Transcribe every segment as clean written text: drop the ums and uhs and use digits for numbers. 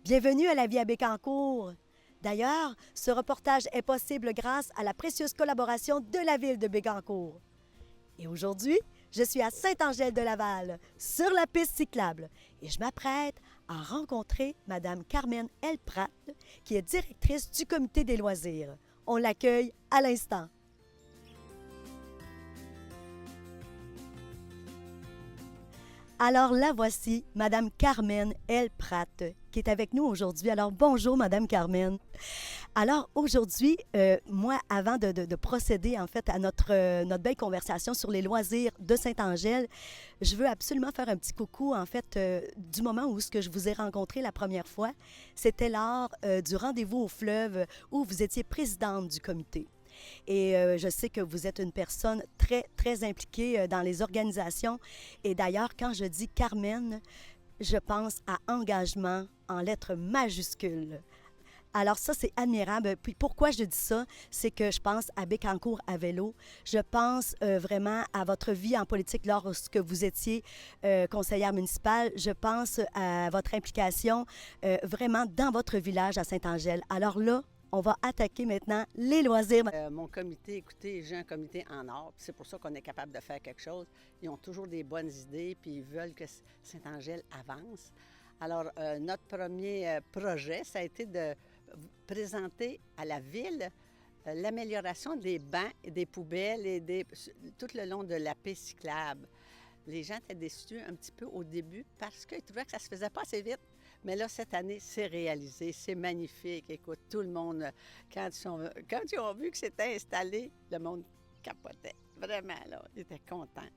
Bienvenue à La Vie à Bécancour. D'ailleurs, ce reportage est possible grâce à la précieuse collaboration de la ville de Bécancour. Et aujourd'hui, je suis à Sainte-Angèle-de-Laval, sur la piste cyclable, et je m'apprête à rencontrer Mme Carmen Elprat, qui est directrice du comité des loisirs. On l'accueille à l'instant. Alors la voici, Madame Carmen Elprat, qui est avec nous aujourd'hui. Alors bonjour, Madame Carmen. Alors aujourd'hui, moi, avant de procéder en fait à notre belle conversation sur les loisirs de Sainte-Angèle, je veux absolument faire un petit coucou en fait du moment où ce que je vous ai rencontré la première fois. C'était lors du rendez-vous au fleuve où vous étiez présidente du comité. Et je sais que vous êtes une personne très, très impliquée dans les organisations. Et d'ailleurs, quand je dis Carmen, je pense à engagement en lettres majuscules. Alors ça, c'est admirable. Puis pourquoi je dis ça? C'est que je pense à Bécancour à vélo. Je pense vraiment à votre vie en politique lorsque vous étiez conseillère municipale. Je pense à votre implication vraiment dans votre village à Sainte-Angèle. Alors là, on va attaquer maintenant les loisirs. Mon comité, écoutez, j'ai un comité en or, c'est pour ça qu'on est capable de faire quelque chose. Ils ont toujours des bonnes idées, puis ils veulent que Sainte-Angèle avance. Alors, notre premier projet, ça a été de présenter à la ville l'amélioration des bancs et des poubelles et tout le long de la piste cyclable. Les gens étaient déçus un petit peu au début parce qu'ils trouvaient que ça se faisait pas assez vite. Mais là, cette année, c'est réalisé, c'est magnifique. Écoute, tout le monde, quand ils ont vu que c'était installé, le monde capotait. Vraiment, là, ils étaient contents.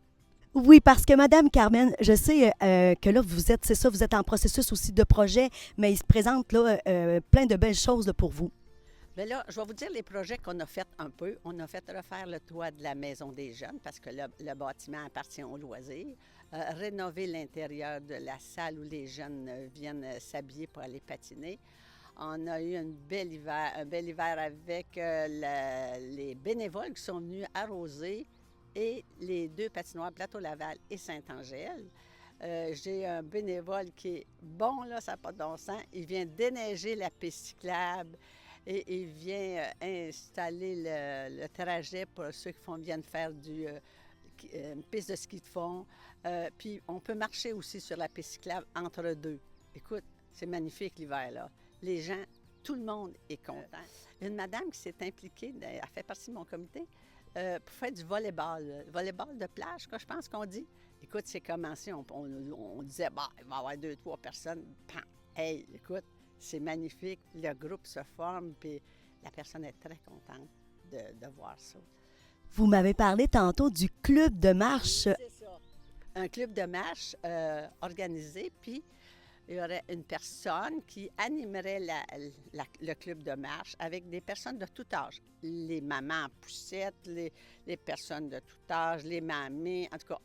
Oui, parce que Madame Carmen, je sais que là, c'est ça, vous êtes en processus aussi de projet, mais il se présente là plein de belles choses là, pour vous. Bien là, je vais vous dire les projets qu'on a fait un peu. On a fait refaire le toit de la Maison des jeunes parce que le bâtiment appartient aux loisirs. Rénover l'intérieur de la salle où les jeunes viennent s'habiller pour aller patiner. On a eu un bel hiver avec les bénévoles qui sont venus arroser et les deux patinoires Plateau Laval et Sainte-Angèle. J'ai un bénévole qui est bon, là, ça n'a pas de bon sens. Il vient déneiger la piste cyclable et il vient installer le trajet pour ceux qui viennent faire une piste de ski de fond. Puis on peut marcher aussi sur la piste cyclable entre deux. Écoute, c'est magnifique l'hiver, là. Les gens, tout le monde est content. Une madame qui s'est impliquée, elle fait partie de mon comité, pour faire du volleyball. Volleyball de plage, je pense qu'on dit. Écoute, c'est commencé, on disait, bah, il va y avoir 2-3 personnes. Pam! Hey, écoute, c'est magnifique. Le groupe se forme, puis la personne est très contente de voir ça. Vous m'avez parlé tantôt du club de marche. Oui, c'est ça. Un club de marche organisé, puis il y aurait une personne qui animerait le club de marche avec des personnes de tout âge. Les mamans en poussette, les personnes de tout âge, les mamies. En tout cas,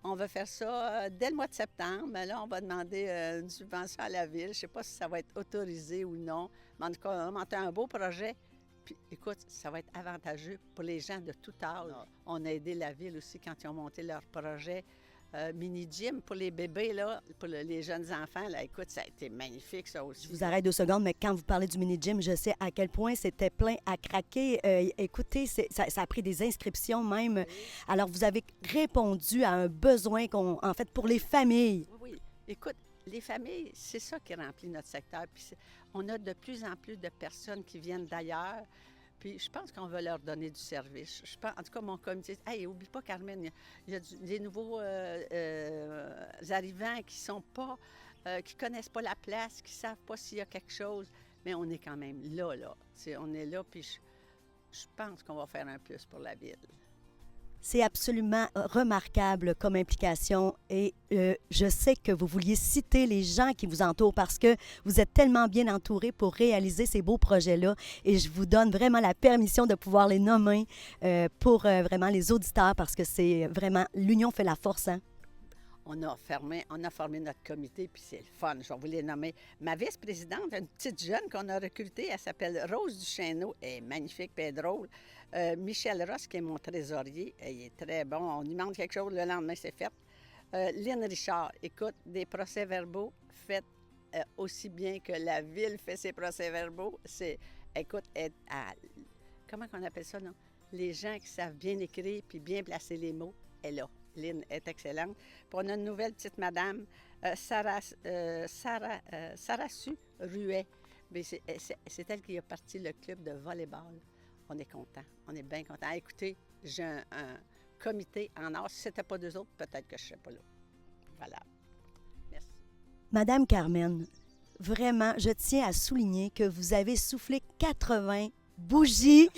on va faire ça dès le mois de septembre. Mais là, on va demander une subvention à la ville. Je ne sais pas si ça va être autorisé ou non. Mais en tout cas, on va monter un beau projet. Puis, écoute, ça va être avantageux pour les gens de tout âge. On a aidé la ville aussi quand ils ont monté leur projet mini-gym pour les bébés, là, pour les jeunes enfants. Là, écoute, ça a été magnifique, ça aussi. Je vous arrête 2 secondes, mais quand vous parlez du mini-gym, je sais à quel point c'était plein à craquer. Écoutez, ça a pris des inscriptions même. Oui. Alors, vous avez répondu à un besoin en fait, pour les familles. Oui, oui. Écoute, les familles, c'est ça qui remplit notre secteur. Puis on a de plus en plus de personnes qui viennent d'ailleurs. Puis je pense qu'on va leur donner du service. En tout cas, mon comité, hey, oublie pas, Carmen, il y a des nouveaux arrivants qui sont pas, qui connaissent pas la place, qui savent pas s'il y a quelque chose. Mais on est quand même là. On est là, puis je pense qu'on va faire un plus pour la ville. C'est absolument remarquable comme implication et je sais que vous vouliez citer les gens qui vous entourent parce que vous êtes tellement bien entourés pour réaliser ces beaux projets-là et je vous donne vraiment la permission de pouvoir les nommer pour vraiment les auditeurs parce que c'est vraiment l'union fait la force. Hein? On a formé notre comité, puis c'est le fun. Je vais vous les nommer. Ma vice-présidente, une petite jeune qu'on a recrutée, elle s'appelle Rose Duchesneau. Elle est magnifique, puis elle est drôle. Michel Ross, qui est mon trésorier, il est très bon. On lui demande quelque chose, le lendemain, c'est fait. Lynn Richard, écoute, des procès-verbaux faits aussi bien que la ville fait ses procès-verbaux. Écoute, comment on appelle ça, non? Les gens qui savent bien écrire puis bien placer les mots, elle est là. Lynn est excellente. Puis on a une nouvelle petite madame, Sarasu Ruet. Mais c'est elle qui a parti le club de volleyball. On est content. On est bien content. Écoutez, j'ai un comité en or. Si ce n'était pas d'eux autres, peut-être que je ne serais pas là. Voilà. Merci. Madame Carmen, vraiment, je tiens à souligner que vous avez soufflé 80 bougies,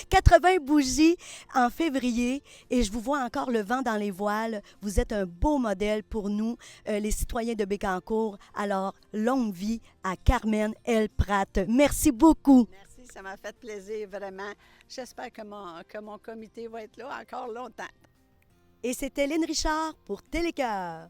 80 bougies en février et je vous vois encore le vent dans les voiles. Vous êtes un beau modèle pour nous, les citoyens de Bécancour. Alors, longue vie à Carmen L. Pratt. Merci beaucoup. Merci, ça m'a fait plaisir, vraiment. J'espère que mon comité va être là encore longtemps. Et c'était Lynn Richard pour Télécœur.